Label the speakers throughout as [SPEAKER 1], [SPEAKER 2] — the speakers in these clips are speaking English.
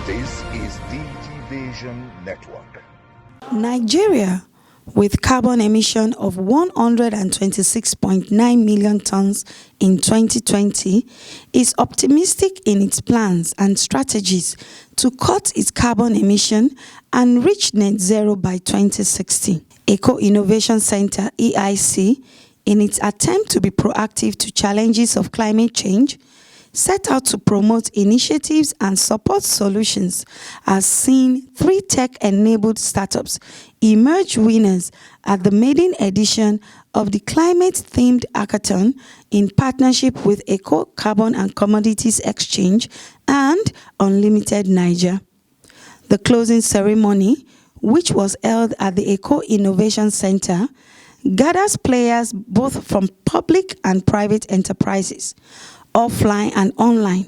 [SPEAKER 1] This is Digivation Network.
[SPEAKER 2] Nigeria, with carbon emission of 126.9 million tons in 2020, is optimistic in its plans and strategies to cut its carbon emission and reach net zero by 2060. Eco-Innovation Center (EIC), in its attempt to be proactive to challenges of climate change, set out to promote initiatives and support solutions, has seen 3 tech-enabled startups emerge winners at the maiden edition of the climate-themed hackathon in partnership with Carbon and Commodities Exchange and Unlimited Niger. The closing ceremony, which was held at the Eco-Innovation Center, gathers players both from public and private enterprises, offline and online,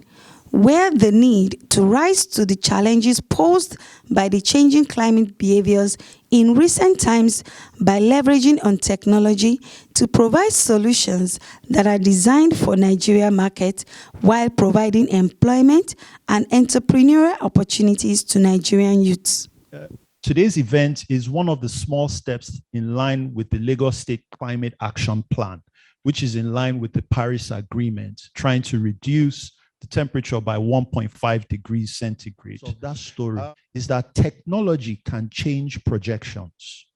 [SPEAKER 2] where the need to rise to the challenges posed by the changing climate behaviors in recent times by leveraging on technology to provide solutions that are designed for Nigeria market while providing employment and entrepreneurial opportunities to Nigerian youths.
[SPEAKER 3] Today's event is one of the small steps in line with the Lagos State Climate Action Plan, which is in line with the Paris Agreement, trying to reduce the temperature by 1.5 degrees centigrade. So that story is that technology can change projections,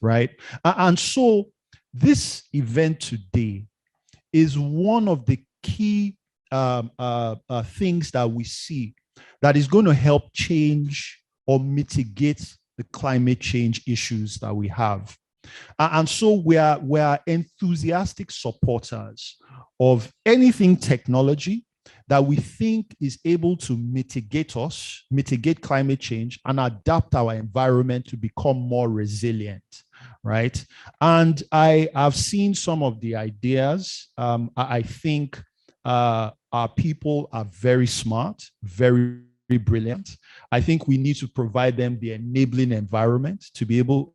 [SPEAKER 3] right? And so this event today is one of the key things that we see that is going to help change or mitigate the climate change issues that we have. And so we are enthusiastic supporters of anything technology that we think is able to mitigate climate change and adapt our environment to become more resilient, right? And I have seen some of the ideas. I think our people are very smart, very brilliant. I think we need to provide them the enabling environment to be able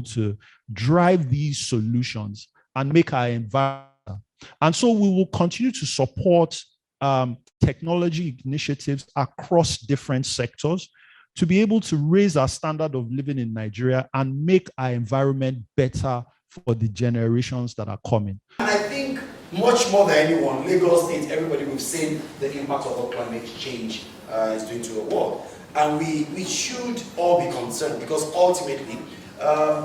[SPEAKER 3] to drive these solutions and make our environment. And so we will continue to support technology initiatives across different sectors to be able to raise our standard of living in Nigeria and make our environment better for the generations that are coming.
[SPEAKER 4] And I think much more than anyone, Lagos State, everybody, we've seen the impact of what climate change is doing to the world. And we should all be concerned because ultimately,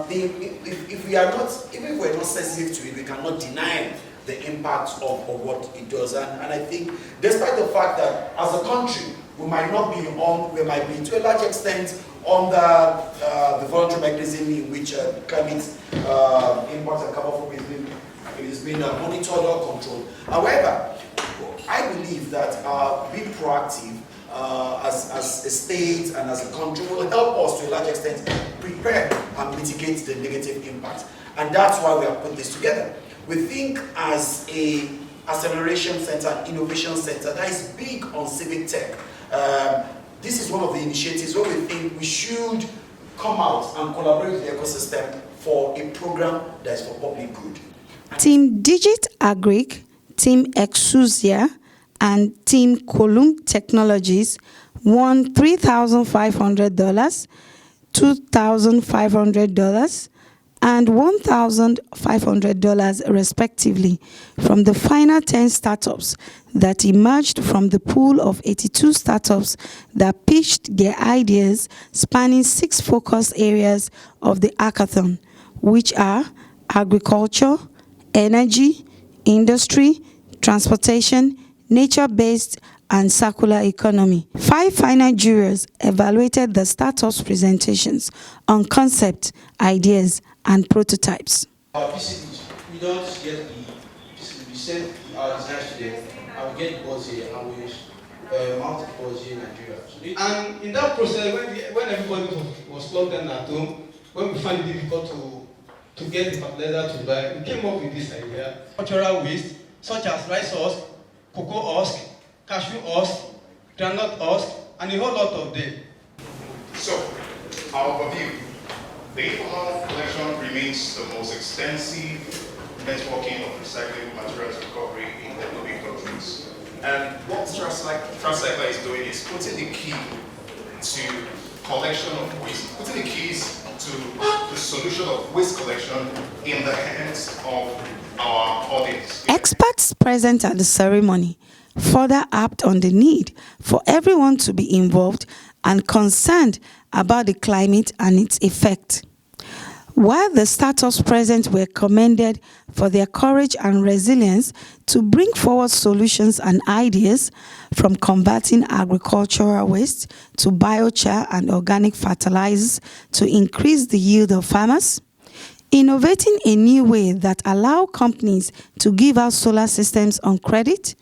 [SPEAKER 4] if we're not sensitive to it, we cannot deny the impact of what it does. And I think, despite the fact that as a country, we might be to a large extent on the voluntary mechanism in which climate impacts and carbon footprint is being monitored or controlled. However, I believe that being proactive as a state and as a country will help us to a large extent prepare and mitigate the negative impact. And that's why we have put this together. We think as a acceleration center, innovation center that is big on civic tech. This is one of the initiatives where we think we should come out and collaborate with the ecosystem for a program that is for public good.
[SPEAKER 2] Team Digit Agric, Team Exusia, and Team Column Technologies won $3,500, $2,500, and $1,500 respectively from the final 10 startups that emerged from the pool of 82 startups that pitched their ideas spanning 6 focus areas of the hackathon, which are agriculture, energy, industry, transportation, nature-based, and circular economy. 5 final jurors evaluated the startups' presentations on concept, ideas, and prototypes.
[SPEAKER 5] Our PCBs, we don't get the PCB, we send our designs to them, and we get the boards here, and we mount the boards here in Nigeria. And in that process, when everybody was locked down at home, when we found it difficult to get the fertilizer to buy, we came up with this idea. Cultural waste, such as rice husk, cocoa husk, cashew husk, granite husk, and a whole lot of them.
[SPEAKER 6] So, our overview. The ethanol collection remains the most extensive networking of recyclable materials recovery in developing countries. And what Transcycler is doing is putting the key to collection of waste, putting the keys to the solution of waste collection in the hands of our audience.
[SPEAKER 2] Experts present at the ceremony further harped on the need for everyone to be involved and concerned about the climate and its effect. While the startups present were commended for their courage and resilience to bring forward solutions and ideas, from converting agricultural waste to biochar and organic fertilizers to increase the yield of farmers, innovating a new way that allow companies to give out solar systems on credit,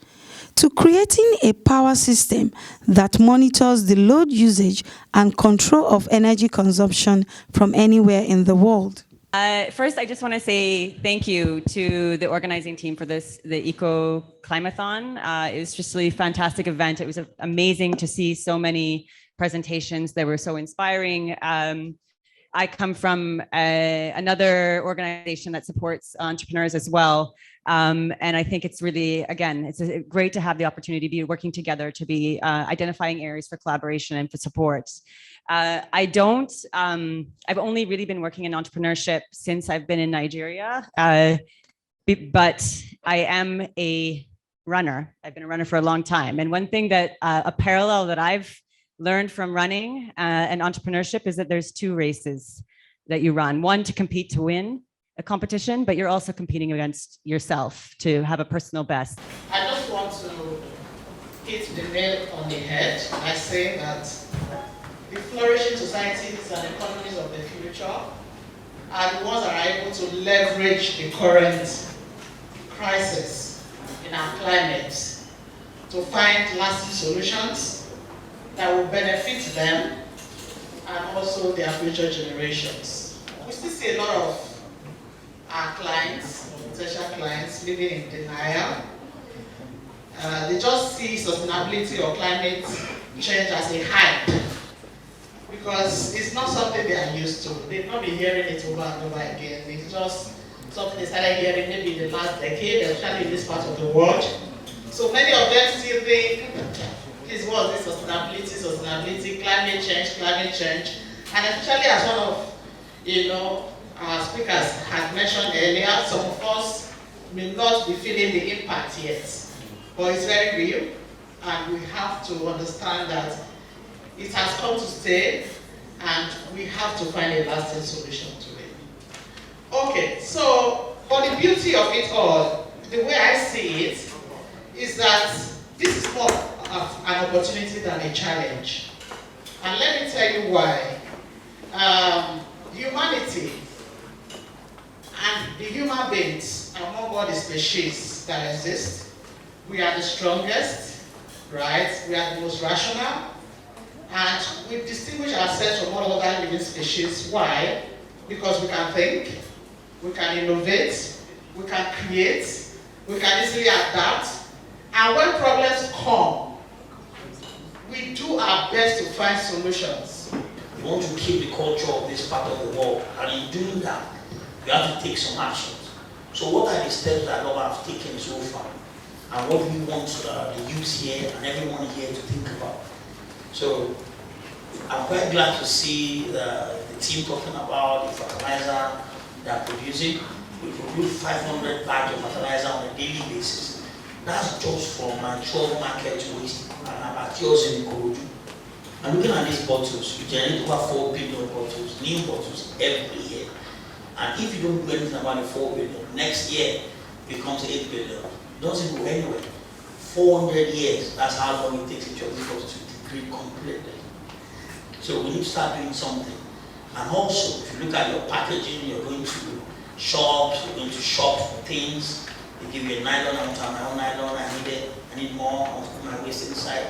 [SPEAKER 2] to creating a power system that monitors the load usage and control of energy consumption from anywhere in the world.
[SPEAKER 7] First, I just want to say thank you to the organizing team for the EkoClimathon. It was just a really fantastic event. It was amazing to see so many presentations that were so inspiring. I come from another organization that supports entrepreneurs as well. And I think it's really, again, it's great to have the opportunity to be working together, to be identifying areas for collaboration and for support. I've only really been working in entrepreneurship since I've been in Nigeria, but I am a runner. I've been a runner for a long time. And one thing that, a parallel that I've learned from running and entrepreneurship is that there's two races that you run. One, to compete to win a competition, but you're also competing against yourself to have a personal best.
[SPEAKER 8] I just want to hit the nail on the head by saying that the flourishing societies and economies of the future are the ones that are able to leverage the current crisis in our climate to find lasting solutions that will benefit them and also their future generations. We still see a lot of our clients, potential clients, living in denial. They just see sustainability or climate change as a hype because it's not something they are used to. They've not been hearing it over and over again. It's just something they started hearing maybe in the last decade, especially in this part of the world. So many of them still think, this was this sustainability, climate change, and especially as one of our speakers had mentioned earlier, some of us may not be feeling the impact yet, but it's very real, and we have to understand that it has come to stay, and we have to find a lasting solution to it. Okay, so for the beauty of it all, the way I see it is that this is more of an opportunity than a challenge. And let me tell you why. Humanity and the human beings among all the species that exist, we are the strongest, right? We are the most rational, and we distinguish ourselves from all other living species. Why? Because we can think, we can innovate, we can create, we can easily adapt, and when problems come, we do our best to find solutions.
[SPEAKER 9] We want to keep the culture of this part of the world, and in doing that, you have to take some actions. So what are the steps that government have taken so far? And what do we want the youth here and everyone here to think about? So I'm quite glad to see the team talking about the fertilizer they are producing. We produce 500 bags of fertilizer on a daily basis. That's just from my 12 market waste and abattoirs in Ikorodu. And looking at these bottles, we generate over 4 billion bottles, new bottles every year. And if you don't do anything about the 4 billion, next year it becomes 8 billion. It doesn't go anywhere. 400 years, that's how long it takes each of these bottles to degrade completely. So we need to start doing something. And also, if you look at your packaging, you're going to shops, you're going to shop for things. They give you a nylon, I want to have my own nylon, I need more, I want to put my waste inside.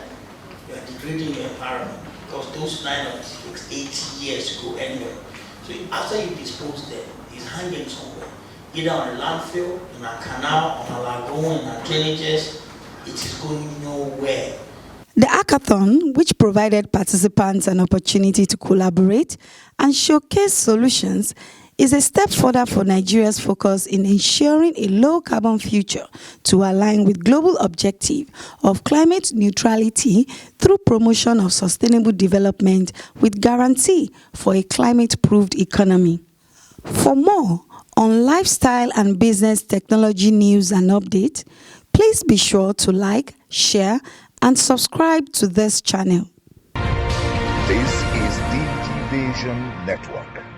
[SPEAKER 9] You are degrading your environment because those nylons takes 80 years to go anywhere. So after you dispose them, it's hanging somewhere, either on a landfill, in a canal, on a lagoon, in our drainages. It is going nowhere.
[SPEAKER 2] The hackathon, which provided participants an opportunity to collaborate and showcase solutions, is a step further for Nigeria's focus in ensuring a low-carbon future to align with global objective of climate neutrality through promotion of sustainable development with guarantee for a climate-proofed economy. For more on lifestyle and business technology news and updates, please be sure to like, share, and subscribe to this channel.
[SPEAKER 1] This is Digivation Network.